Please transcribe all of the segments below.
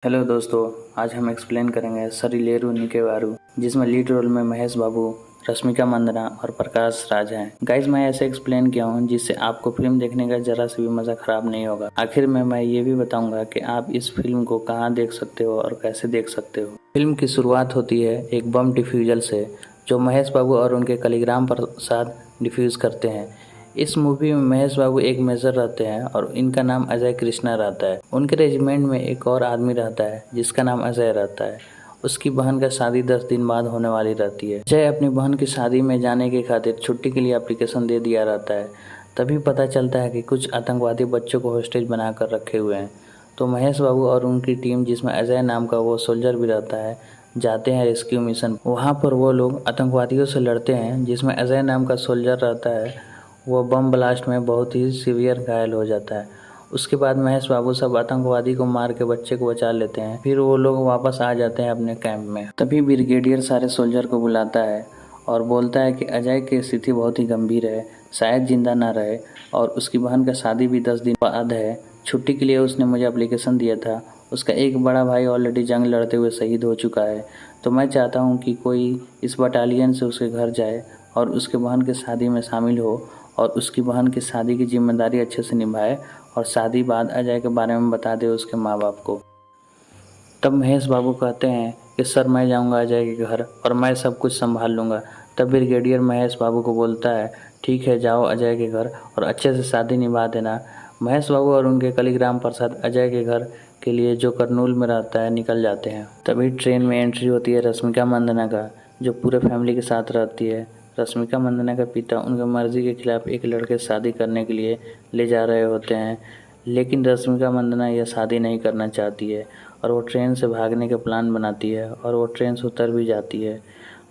Hello दोस्तों, आज हम एक्सप्लेन करेंगे सरिलेरु निकेवारु, जिसमें लीड रोल में महेश बाबू, रश्मिका मंदाना और प्रकाश राज हैं। गाइज, मैं ऐसे एक्सप्लेन किया हूँ जिससे आपको फिल्म देखने का जरा सा भी मज़ा खराब नहीं होगा। आखिर में मैं ये भी बताऊंगा कि आप इस फिल्म को कहाँ देख सकते हो और कैसे देख सकते हो। फिल्म की शुरुआत होती है एक बम डिफ्यूजल से, जो महेश बाबू और उनके कलीग्राम प्रसाद डिफ्यूज़ करते हैं। इस मूवी में महेश बाबू एक मेजर रहते हैं और इनका नाम अजय कृष्णा रहता है। उनके रेजिमेंट में एक और आदमी रहता है जिसका नाम अजय रहता है। उसकी बहन का शादी 10 दिन बाद होने वाली रहती है। अजय अपनी बहन की शादी में जाने के खातिर छुट्टी के लिए एप्लीकेशन दे दिया रहता है। तभी पता चलता है कि कुछ आतंकवादी बच्चों को हॉस्टेज बनाकर रखे हुए हैं। तो महेश बाबू और उनकी टीम, जिसमें अजय नाम का वो सोल्जर भी रहता है, जाते हैं रेस्क्यू मिशन। वहाँ पर वो लोग आतंकवादियों से लड़ते हैं, जिसमें अजय नाम का सोल्जर रहता है। वो बम ब्लास्ट में बहुत ही सीवियर घायल हो जाता है। उसके बाद महेश बाबू सब आतंकवादी को मार के बच्चे को बचा लेते हैं। फिर वो लोग वापस आ जाते हैं अपने कैंप में। तभी ब्रिगेडियर सारे सोल्जर को बुलाता है और बोलता है कि अजय की स्थिति बहुत ही गंभीर है, शायद जिंदा ना रहे, और उसकी बहन का शादी भी 10 दिन बाद है। छुट्टी के लिए उसने मुझे एप्लीकेशन दिया था। उसका एक बड़ा भाई ऑलरेडी जंग लड़ते हुए शहीद हो चुका है। तो मैं चाहता हूँ कि कोई इस बटालियन से उसके घर जाए और उसके बहन की शादी में शामिल हो और उसकी बहन की शादी की जिम्मेदारी अच्छे से निभाए और शादी बाद अजय के बारे में बता दे उसके माँ बाप को। तब महेश बाबू कहते हैं कि सर, मैं जाऊंगा अजय के घर और मैं सब कुछ संभाल लूँगा। तब ब्रिगेडियर महेश बाबू को बोलता है, ठीक है, जाओ अजय के घर और अच्छे से शादी निभा देना। महेश बाबू और उनके कलीग्राम प्रसाद अजय के घर के लिए, जो करनूल में रहता है, निकल जाते हैं। तभी ट्रेन में एंट्री होती है रश्मिका मंदाना का, जो पूरे फैमिली के साथ रहती है। रश्मिका मंदाना का पिता उनकी मर्जी के खिलाफ एक लड़के से शादी करने के लिए ले जा रहे होते हैं, लेकिन रश्मिका मंदाना यह शादी नहीं करना चाहती है और वो ट्रेन से भागने का प्लान बनाती है और वो ट्रेन से उतर भी जाती है।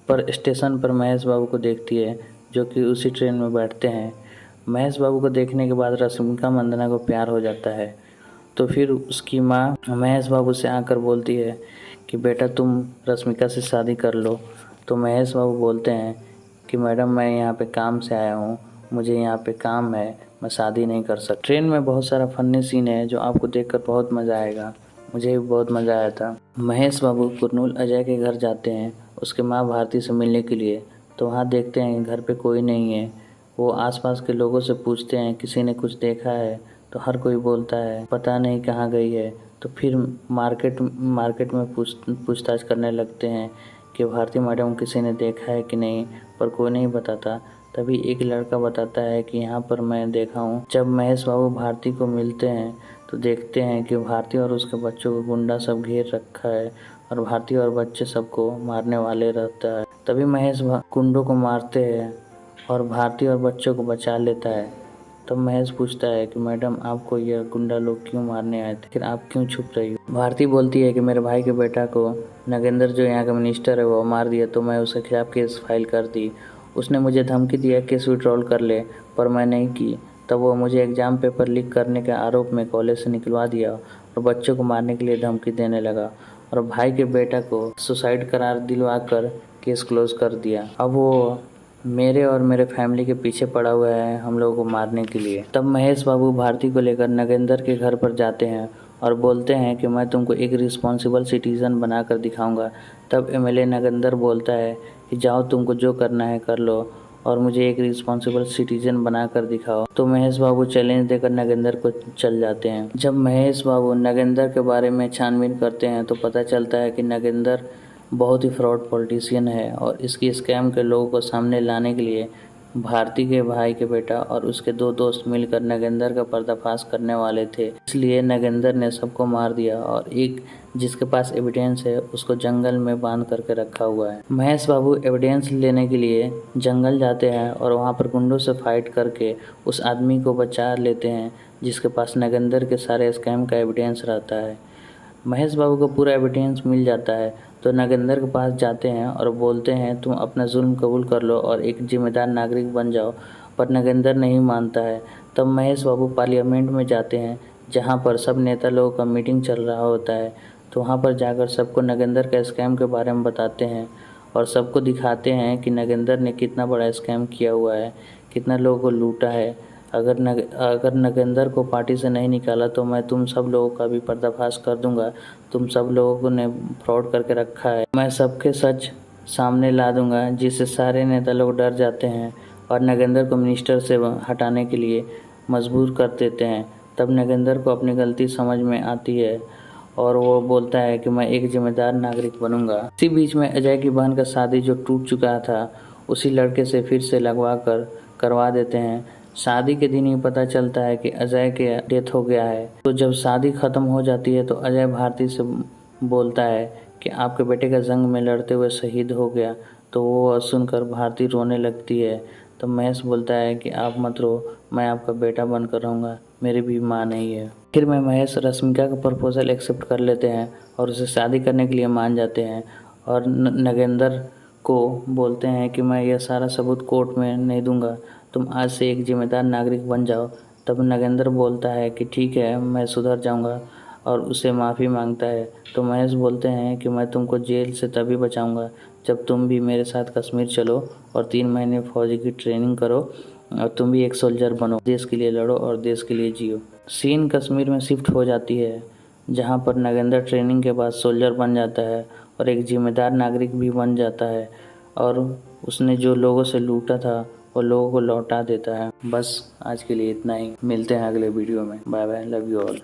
पर स्टेशन पर महेश बाबू को देखती है, जो कि उसी ट्रेन में बैठते हैं। महेश बाबू को देखने के बाद रश्मिका मंदाना को प्यार हो जाता है। तो फिर उसकी माँ महेश बाबू से आकर बोलती है कि बेटा, तुम रश्मिका से शादी कर लो। तो महेश बाबू बोलते हैं कि मैडम, मैं यहाँ पे काम से आया हूँ, मुझे यहाँ पे काम है, मैं शादी नहीं कर सकता। ट्रेन में बहुत सारा फनी सीन है जो आपको देखकर बहुत मज़ा आएगा। मुझे भी बहुत मज़ा आया था। महेश बाबू कुरनूल अजय के घर जाते हैं उसके माँ भारती से मिलने के लिए। तो वहाँ देखते हैं घर पे कोई नहीं है। वो आसपास के लोगों से पूछते हैं किसी ने कुछ देखा है, तो हर कोई बोलता है पता नहीं कहाँ गई है। तो फिर मार्केट में पूछताछ करने लगते हैं कि भारती मैडम किसी ने देखा है कि नहीं, पर कोई नहीं बताता। तभी एक लड़का बताता है कि यहाँ पर मैं देखा हूँ। जब महेश बाबू भारती को मिलते हैं तो देखते हैं कि भारती और उसके बच्चों को गुंडा सब घेर रखा है और भारती और बच्चे सबको मारने वाले रहता है। तभी महेश गुंडों को मारते हैं और भारती और बच्चों को बचा लेता है। तब महेश पूछता है कि मैडम, आपको ये गुंडा लोग क्यों मारने आए थे, फिर आप क्यों छुप रही हो। भारती बोलती है कि मेरे भाई के बेटा को नगेंद्र, जो यहाँ का मिनिस्टर है, वो मार दिया, तो मैं उसके खिलाफ केस फाइल कर दी। उसने मुझे धमकी दिया केस विड्रॉल कर ले, पर मैं नहीं की। तब वो मुझे एग्ज़ाम पेपर लीक करने के आरोप में कॉलेज से निकलवा दिया और बच्चों को मारने के लिए धमकी देने लगा और भाई के बेटा को सुसाइड करार दिलवा कर केस क्लोज कर दिया। अब वो मेरे और मेरे फैमिली के पीछे पड़ा हुआ है हम लोगों को मारने के लिए। तब महेश बाबू भारती को लेकर नगेंद्र के घर पर जाते हैं और बोलते हैं कि मैं तुमको एक रिस्पॉन्सिबल सिटीज़न बनाकर दिखाऊंगा। तब एमएलए नगेंद्र बोलता है कि जाओ, तुमको जो करना है कर लो और मुझे एक रिस्पॉन्सिबल सिटीजन बनाकर दिखाओ। तो महेश बाबू चैलेंज देकर नगेंद्र को चल जाते हैं। जब महेश बाबू नगेंद्र के बारे में छानबीन करते हैं तो पता चलता है कि नगेंद्र बहुत ही फ्रॉड पॉलिटिशियन है और इसकी स्कैम के लोगों को सामने लाने के लिए भारती के भाई के बेटा और उसके 2 दोस्त मिलकर नगेंद्र का पर्दाफाश करने वाले थे। इसलिए नगेंद्र ने सबको मार दिया और एक जिसके पास एविडेंस है उसको जंगल में बांध करके रखा हुआ है। महेश बाबू एविडेंस लेने के लिए जंगल जाते हैं और वहाँ पर गुंडों से फाइट करके उस आदमी को बचा लेते हैं जिसके पास नगेंद्र के सारे स्कैम का एविडेंस रहता है। महेश बाबू को पूरा एविडेंस मिल जाता है तो नगेंद्र के पास जाते हैं और बोलते हैं तुम अपना जुल्म कबूल कर लो और एक जिम्मेदार नागरिक बन जाओ, पर नगेंद्र नहीं मानता है। तब महेश बाबू पार्लियामेंट में जाते हैं जहां पर सब नेता लोगों का मीटिंग चल रहा होता है। तो वहां पर जाकर सबको नगेंद्र का स्कैम के बारे में बताते हैं और सबको दिखाते हैं कि नगेंद्र ने कितना बड़ा स्कैम किया हुआ है, कितना लोगों को लूटा है। अगर नगेंद्र को पार्टी से नहीं निकाला तो मैं तुम सब लोगों का भी पर्दाफाश कर दूंगा। तुम सब लोगों ने फ्रॉड करके रखा है। मैं सबके सच सामने ला दूंगा, जिससे सारे नेता लोग डर जाते हैं और नगेंद्र को मिनिस्टर से हटाने के लिए मजबूर कर देते हैं। तब नगेंद्र को अपनी गलती समझ में आती है और वो बोलता है कि मैं एक जिम्मेदार नागरिक बनूंगा। इसी बीच में अजय की बहन का शादी जो टूट चुका था उसी लड़के से फिर से लगवा कर करवा देते हैं। शादी के दिन ही पता चलता है कि अजय के डेथ हो गया है। तो जब शादी खत्म हो जाती है तो अजय भारती से बोलता है कि आपके बेटे का जंग में लड़ते हुए शहीद हो गया। तो वो सुनकर भारती रोने लगती है। तो महेश बोलता है कि आप मत रो, मैं आपका बेटा बनकर रहूँगा, मेरी भी माँ नहीं है। आखिर में महेश रश्मिका का प्रपोजल एक्सेप्ट कर लेते हैं और उसे शादी करने के लिए मान जाते हैं और नगेंद्र को बोलते हैं कि मैं यह सारा सबूत कोर्ट में नहीं दूंगा, तुम आज से एक जिम्मेदार नागरिक बन जाओ। तब नगेंद्र बोलता है कि ठीक है, मैं सुधर जाऊंगा और उसे माफ़ी मांगता है। तो महेश बोलते हैं कि मैं तुमको जेल से तभी बचाऊंगा जब तुम भी मेरे साथ कश्मीर चलो और 3 महीने फौजी की ट्रेनिंग करो और तुम भी एक सोल्जर बनो, देश के लिए लड़ो और देश के लिए जियो। सीन कश्मीर में शिफ्ट हो जाती है, जहाँ पर नगेंद्र ट्रेनिंग के बाद सोल्जर बन जाता है और एक जिम्मेदार नागरिक भी बन जाता है और उसने जो लोगों से लूटा था वो लोगों को लौटा देता है। बस आज के लिए इतना ही, मिलते हैं अगले वीडियो में। Bye bye, love you all.